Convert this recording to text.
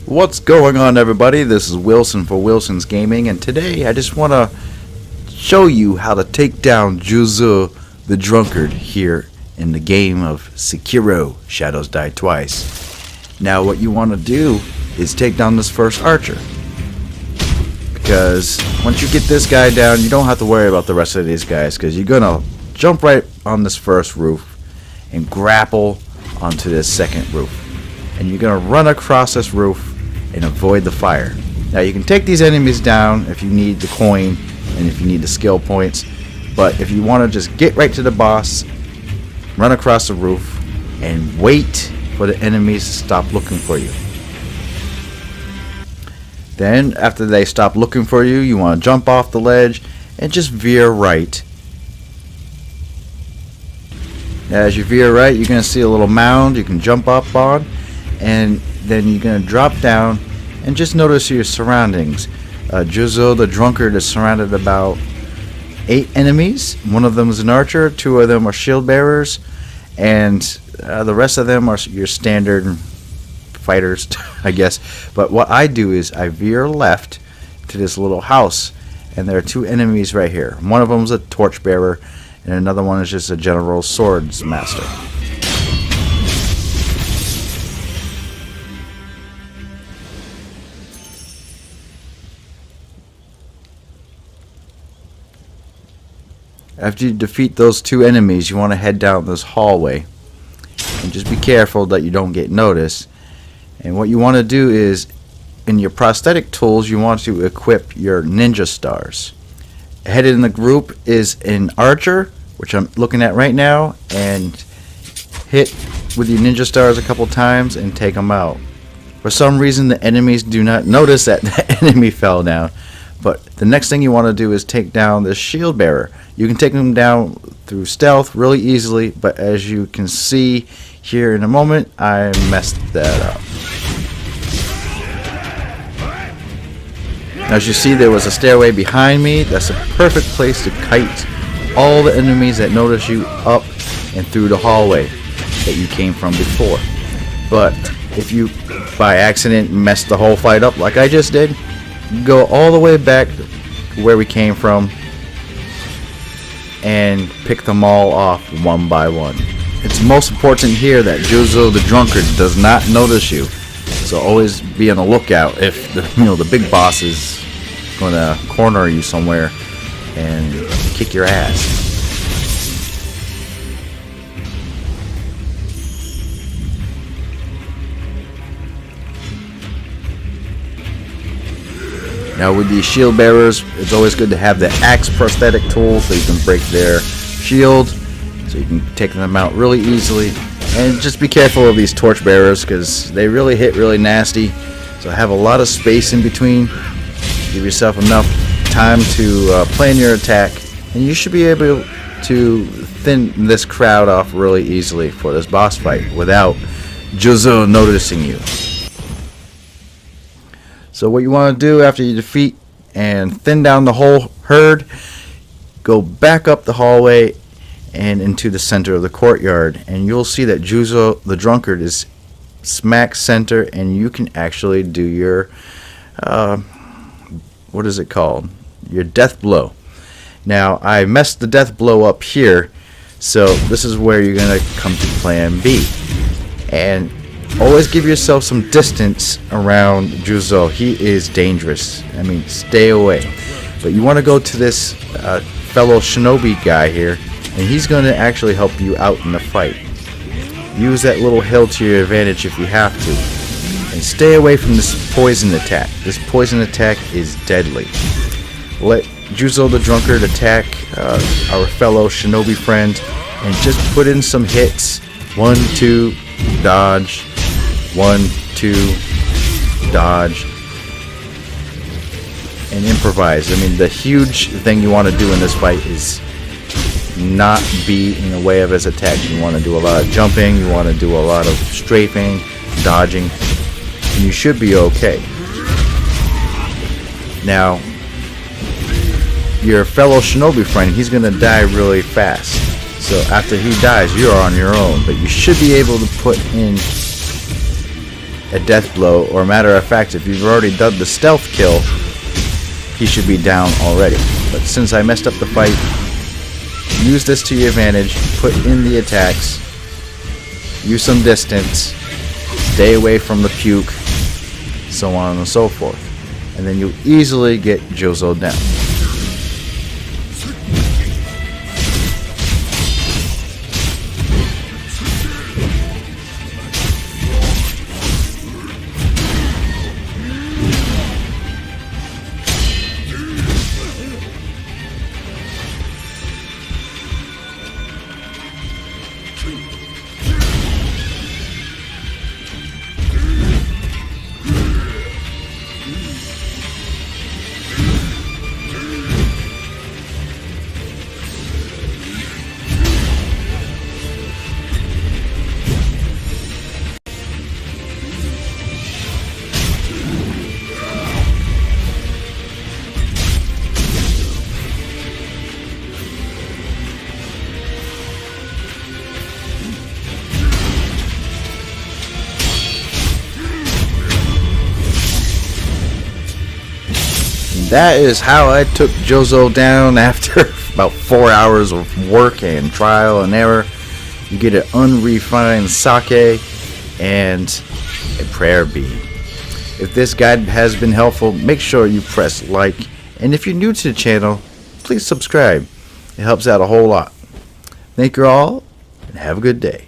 What's going on, everybody? This is Wilson for Wilson's Gaming, and today I just want to show you how to take down Juzou the Drunkard here in the game of Sekiro, Shadows Die Twice. Now what you want to do is take down this first archer, because once you get this guy down, you don't have to worry about the rest of these guys, because you're going to jump right on this first roof and grapple onto this second roof. And you're going to run across this roof and avoid the fire. Now you can take these enemies down if you need the coin and if you need the skill points, but if you want to just get right to the boss, run across the roof and wait for the enemies to stop looking for you. Then after they stop looking for you, you want to jump off the ledge and just veer right. As you veer right, you're going to see a little mound you can jump up on, and then you're going to drop down and just notice your surroundings. Juzou the Drunkard is surrounded about 8 enemies. One of them is an archer, 2 of them are shield bearers, and the rest of them are your standard fighters, I guess. But what I do is I veer left to this little house, and there are 2 enemies right here. One of them is a torch bearer, and another one is just a general swords master. After you defeat those 2 enemies, you want to head down this hallway and just be careful that you don't get noticed. And what you want to do is, in your prosthetic tools, you want to equip your ninja stars. Headed in the group is an archer, which I'm looking at right now, and hit with your ninja stars a couple times and take them out. For some reason the enemies do not notice that the enemy fell down, but the next thing you want to do is take down this shield bearer. You can take them down through stealth really easily, but as you can see here in a moment, I messed that up. As you see, there was a stairway behind me. That's a perfect place to kite all the enemies that notice you up and through the hallway that you came from before. But if you by accident mess the whole fight up like I just did, go all the way back where we came from and pick them all off one by one. It's most important here that Juzou the Drunkard does not notice you, so always be on the lookout if the big boss is going to corner you somewhere and kick your ass. Now with these shield bearers, it's always good to have the axe prosthetic tool so you can break their shield, so you can take them out really easily. And just be careful of these torch bearers because they really hit really nasty, so have a lot of space in between. Give yourself enough time to plan your attack, and you should be able to thin this crowd off really easily for this boss fight without Juzou noticing you. So what you want to do after you defeat and thin down the whole herd, go back up the hallway and into the center of the courtyard, and you'll see that Juzou the Drunkard is smack center, and you can actually do your what is it called? Your death blow. Now I messed the death blow up here, so this is where you're gonna come to plan B. And always give yourself some distance around Juzou. He is dangerous. I mean, stay away. But you want to go to this fellow shinobi guy here, and he's going to actually help you out in the fight. Use that little hill to your advantage if you have to. And stay away from this poison attack. This poison attack is deadly. Let Juzou the Drunkard attack our fellow shinobi friend, and just put in some hits. 1, 2, dodge. 1, 2, dodge, and improvise. I mean, the huge thing you want to do in this fight is not be in the way of his attack. You want to do a lot of jumping, you want to do a lot of strafing, dodging, and you should be okay. Now, your fellow shinobi friend, he's going to die really fast. So after he dies, you are on your own, but you should be able to put in a death blow, or matter of fact, if you've already done the stealth kill, he should be down already. But since I messed up the fight, use this to your advantage, put in the attacks, use some distance, stay away from the puke, so on and so forth. And then you'll easily get Juzou down. That is how I took Juzou down after about 4 hours of work and trial and error. You get an unrefined sake and a prayer bead. If this guide has been helpful, make sure you press like. And if you're new to the channel, please subscribe. It helps out a whole lot. Thank you all, and have a good day.